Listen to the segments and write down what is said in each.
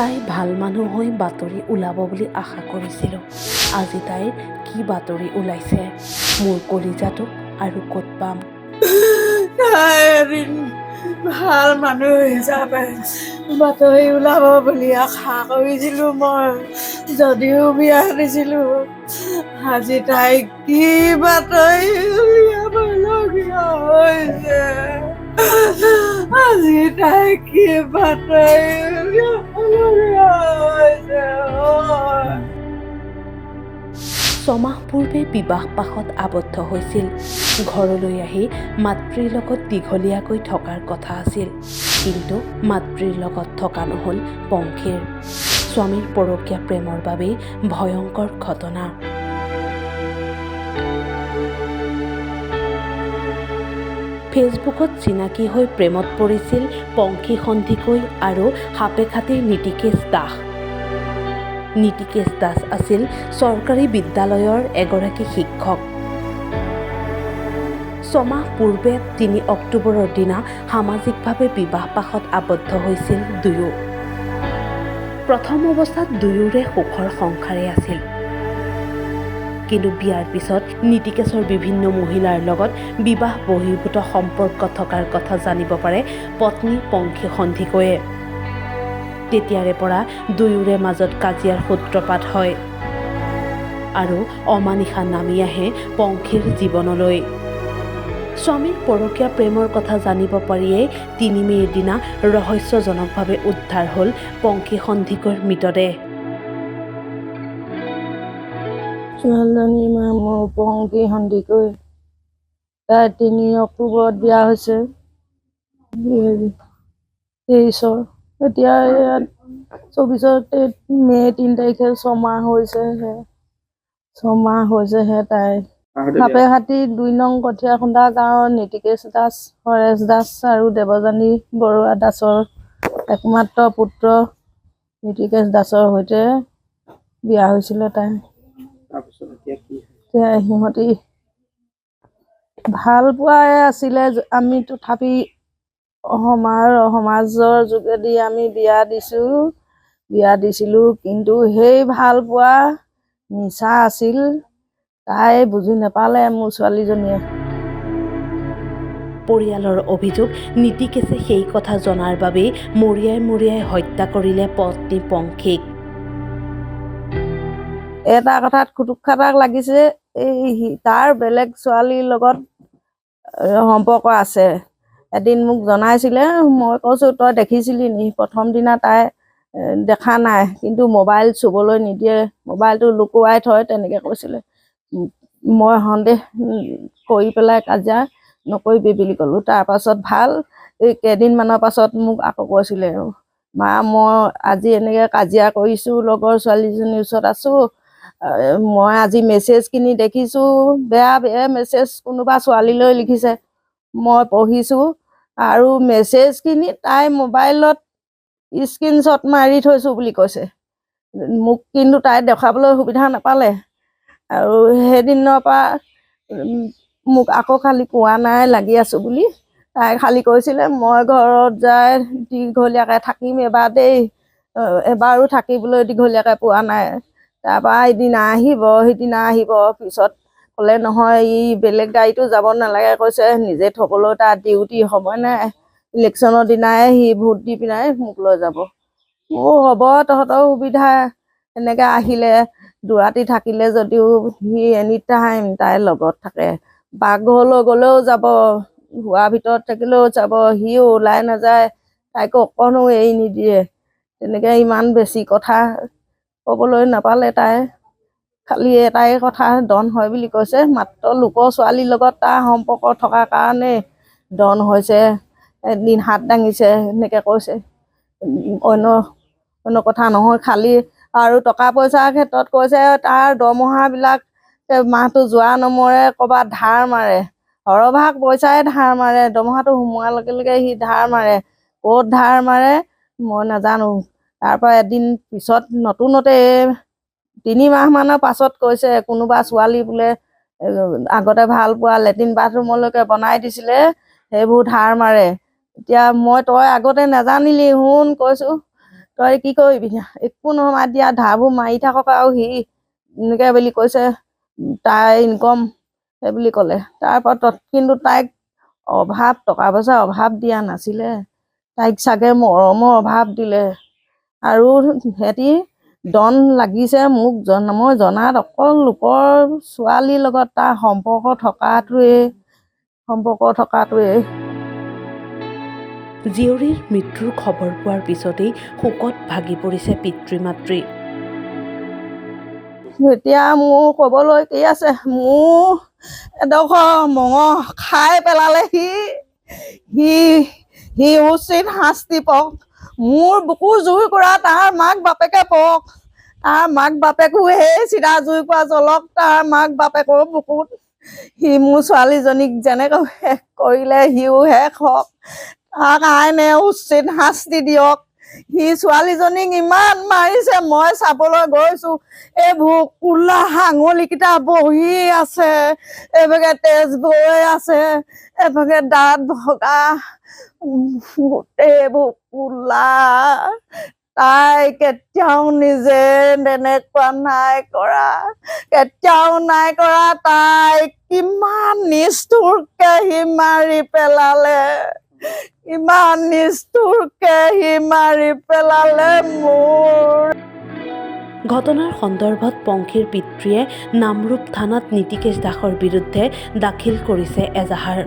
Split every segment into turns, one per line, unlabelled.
তাই ভাল মানুহ হৈ বাতৰি ওলাব বুলি আশা কৰিছিলোঁ। আজি তাইৰ কি বাতৰি ওলাইছে, মোৰ কলিজাটোক আৰু ক'ত পাম।
তাই এদিন ভাল মানুহ হিচাপে বাতৰি ওলাব বুলি আশা কৰিছিলোঁ মই, যদিও বিয়া দিছিলোঁ। আজি তাই কি বাতৰি উলিয়াবলগীয়া হৈছে, আজি তাই কি বাতৰি উলিয়াবলগীয়া হৈছে।
ছমাহ পূৰ্বে বিবাহপাশত আবদ্ধ হৈছিল। ঘৰলৈ আহি মাতৃৰ লগত দীঘলীয়াকৈ থকাৰ কথা আছিল, কিন্তু মাতৃৰ লগত থকা নহ'ল পংখীৰ। স্বামীৰ পৰকীয়া প্ৰেমৰ বাবেই ভয়ংকৰ ঘটনা। ফেচবুকত চিনাকি হৈ প্ৰেমত পৰিছিল পংখী সন্ধিকৈ আৰু সাপে খাটিৰ নীতিকেশ দাস। নীতিকেশ দাস আছিল চৰকাৰী বিদ্যালয়ৰ এগৰাকী শিক্ষক। ছমাহ পূৰ্বে ৩ অক্টোবৰৰ দিনা সামাজিকভাৱে বিবাহপাশত আবদ্ধ হৈছিল দুয়ো। প্ৰথম অৱস্থাত দুয়োৰে সুখৰ সংসাৰেই আছিল, কিন্তু বিয়াৰ পিছত নীতিকেশৰ বিভিন্ন মহিলাৰ লগত বিবাহ বহিৰ্ভূত সম্পৰ্ক থকাৰ কথা জানিব পাৰে পত্নী পংখী সন্ধিকৈয়ে। তেতিয়াৰে পৰা দুয়োৰে মাজত কাজিয়াৰ সূত্ৰপাত হয় আৰু অমানিশা নামি আহে পংখীৰ জীৱনলৈ। স্বামীৰ পৰকীয়া প্ৰেমৰ কথা জানিব পাৰিয়েই ৩ মে'ৰ দিনা ৰহস্যজনকভাৱে উদ্ধাৰ হ'ল পংখী সন্ধিকৈৰ মৃতদেহ।
ছোৱালীজনীৰ নাম মোৰ পংখী সন্ধিকৈ। তাই ৩ অক্টোবৰত বিয়া হৈছে, ২৩। এতিয়া ইয়াত ২৪ মে' ৩ তাৰিখে ৬ মাহ হৈছেহে তাই। সাপে খাটি ২ নং কঠীয়া খুন্দা গাঁৱৰ নীতিকেশ দাস, হৰেশ দাস আৰু দেৱযানী বৰুৱা দাসৰ একমাত্ৰ পুত্ৰ নীতিকেশ দাসৰ সৈতে বিয়া হৈছিলে তাই। এতিয়া সিহঁতি ভাল পোৱাই আছিলে। আমি তথাপি সমাজৰ যোগেদি আমি বিয়া দিছিলোঁ, কিন্তু সেই ভাল পোৱা মিছা আছিল। তাই বুজি নাপালে মোৰ ছোৱালীজনীয়ে।
পৰিয়ালৰ অভিযোগ, নীতিকেশে সেই কথা জনাৰ বাবেই মৰিয়াই হত্যা কৰিলে পত্নী পংখীক।
এটা কথাত খুটুক খাটাক লাগিছে, তাৰ বেলেগ ছোৱালীৰ লগত সম্পৰ্ক আছে। এদিন মোক জনাইছিলে, মই কৈছোঁ তই দেখিছিলি নি? প্ৰথম দিনা তাই দেখা নাই, কিন্তু মোবাইল চুবলৈ নিদিয়ে, মোবাইলটো লুকুৱাই থয়, তেনেকৈ কৈছিলে। মই সন্দেহ কৰি পেলাই কাজিয়া নকৰিবি বুলি ক'লোঁ। তাৰপাছত এই কেইদিনমানৰ পাছত মোক আকৌ কৈছিলে, মা মই আজি এনেকৈ কাজিয়া কৰিছোঁ, লগৰ ছোৱালীজনীৰ ওচৰত আছোঁ, মই আজি মেছেজখিনি দেখিছোঁ, বেয়া মেছেজ কোনোবা ছোৱালীলৈ লিখিছে, মই পঢ়িছোঁ, আৰু মেছেজখিনি তাই মোবাইলত স্ক্ৰীনশ্বট মাৰি থৈছোঁ বুলি কৈছে। মোক কিন্তু তাই দেখাবলৈ সুবিধা নাপালে, আৰু সেইদিনৰ পৰা মোক আকৌ খালি কোৱা নাই লাগি আছোঁ বুলি। তাই খালি কৈছিলে মই ঘৰত যাই দীঘলীয়াকৈ থাকিম এবাৰো থাকিবলৈ দীঘলীয়াকৈ পোৱা নাই। তাৰপৰা সিদিনা আহিব, পিছত ক'লে নহয় বেলেগ গাড়ীটো যাব নালাগে কৈছে, নিজে থ'বলৈ তাৰ ডিউটি সময় নাই, ইলেকশ্যনৰ দিনাই ভোট দি পিনাই মোক লৈ যাব। মোৰ হ'ব তহঁতৰ সুবিধা, এনেকৈ আহিলে দুৰাতি থাকিলে যদিও সি এনি টাইম তাইৰ লগত থাকে। পাকঘৰলৈ গ'লেও যাব, শোৱাৰ ভিতৰত থাকিলেও যাব, সিও ওলাই নাযায়, তাইকো অকণো এৰি নিদিয়ে। তেনেকৈ ইমান বেছি কথা ক'বলৈ নাপালে তাই, খালি এটাই কথা ডন হয় বুলি কৈছে, মাত্ৰ লোকৰ ছোৱালীৰ লগত তাৰ সম্পৰ্ক থকাৰ কাৰণে ডন হৈছে, এদিন হাত দাঙিছে এনেকৈ কৈছে। অন্য কথা নহয়, খালি আৰু টকা পইচাৰ ক্ষেত্ৰত কৈছে তাৰ দৰমহাবিলাক মাহটো যোৱা নমৰে, ক'ৰবাত ধাৰ মাৰে, সৰহভাগ পইচাই ধাৰ মাৰে, দৰমহাটো সোমোৱাৰ লগে লগে সি ধাৰ মাৰে, ক'ত ধাৰ মাৰে মই নাজানো। তাৰপৰা এদিন পিছত নতুনতে 3 মাহমানৰ পাছত কৈছে কোনোবা ছোৱালী বোলে আগতে ভাল পোৱা লেট্ৰিন বাথৰুমলৈকে বনাই দিছিলে, সেইবোৰ ধাৰ মাৰে। এতিয়া তই আগতে নাজানিলি শুন কৈছোঁ, তই কি কৰিবি একো নহয় দিয়া ধাৰবোৰ মাৰি থাকক আৰু সি এনেকৈ বুলি কৈছে তাই ইনকম সেই বুলি ক'লে। তাৰপৰা কিন্তু তাইক অভাৱ টকা পইচাৰ অভাৱ দিয়া নাছিলে, তাইক চাগে মৰমৰ অভাৱ দিলে। আৰু সিহঁতি ডন লাগিছে মোক মই জনাত অকল লোকৰ ছোৱালীৰ লগত তাৰ সম্পৰ্ক থকাটোৱে।
জীয়ৰীৰ মৃত্যুৰ খবৰ পোৱাৰ পিছতেই শোকত ভাগি পৰিছে পিতৃ মাতৃ।
এতিয়া মোৰ ক'বলৈ কি আছে, মোৰ এডোখৰ মঙহ খাই পেলালে সি উচিত শাস্তি পাওক। মোৰ বুকু জুই কৰা তাৰ মাক বাপেকে পাওক। তাৰ মাক বাপেকো সেই চিধা জুই কৰা জ্বলক তাৰ মাক বাপেকৰ বুকুত। সি মোৰ ছোৱালীজনীক যেনেকৈ শেষ কৰিলে সিও শেষ হওক। তাক আইনে উচিত শাস্তি দিয়ক। সি ছোৱালীজনীক ইমান মাৰিছে, মই চাবলৈ গৈছো এইবোৰ কোলা আঙুলিকেইটা বহি আছে, এইভাগে তেজ বৈ আছে, এইভাগে দাঁত ভগা, গোটেইবোৰ কোলা। তাই কেতিয়াও নিজে তেনেকুৱা নাই কৰা, কেতিয়াও নাই কৰা। তাই কিমান নিষ্ঠুৰকে সি মাৰি পেলালে, ইমান নিষ্ঠুৰকে সি মাৰি পেলালে মোৰ।
ঘটনাৰ সন্দৰ্ভত পংখীৰ পিতৃয়ে নামৰূপ থানাত নীতিকেশ দাসৰ বিৰুদ্ধে দাখিল কৰিছে এজাহাৰ।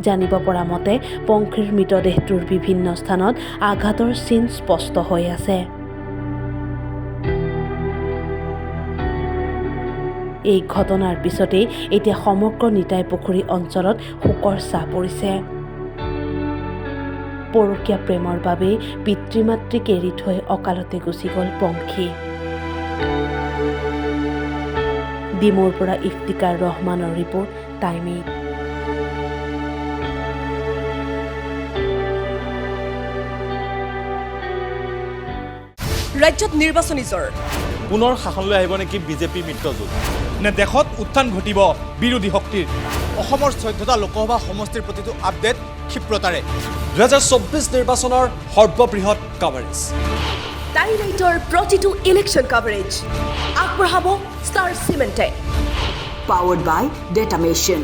জানিব পৰা মতে পংখীৰ মৃতদেহটোৰ বিভিন্ন স্থানত আঘাতৰ চিন স্পষ্ট হৈ আছে। এই ঘটনাৰ পিছতেই এতিয়া সমগ্ৰ নিতাই পুখুৰী অঞ্চলত শোকৰ ছাঁ পৰিছে। পৰকীয়া প্ৰেমৰ বাবেই পিতৃ মাতৃক এৰি থৈ অকালতে গুচি গ'ল পংখী। ডিমৌৰ পৰা ইফতিকাৰ ৰহমানৰ ৰিপৰ্ট, টাইম 8।
ৰাজ্যত নিৰ্বাচনী জ্বৰ।
পুনৰ শাসনলৈ আহিব নেকি বিজেপি মিত্ৰজোঁট?
নে দেশত উত্থান ঘটিব বিৰোধী শক্তিৰ? অসমৰ 14টা লোকসভা সমষ্টিৰ প্ৰতিটো আপডেট ক্ষিপ্ৰতাৰে।
2024 নিৰ্বাচনৰ সৰ্ববৃহৎ কাভাৰেজ।
টাইম 8ৰ প্ৰতিটো ইলেকশ্যন কাভাৰেজ আগবঢ়াব ষ্টাৰ চিমেণ্টে। পাৱাৰ্ড বাই ডেটা মেচিন।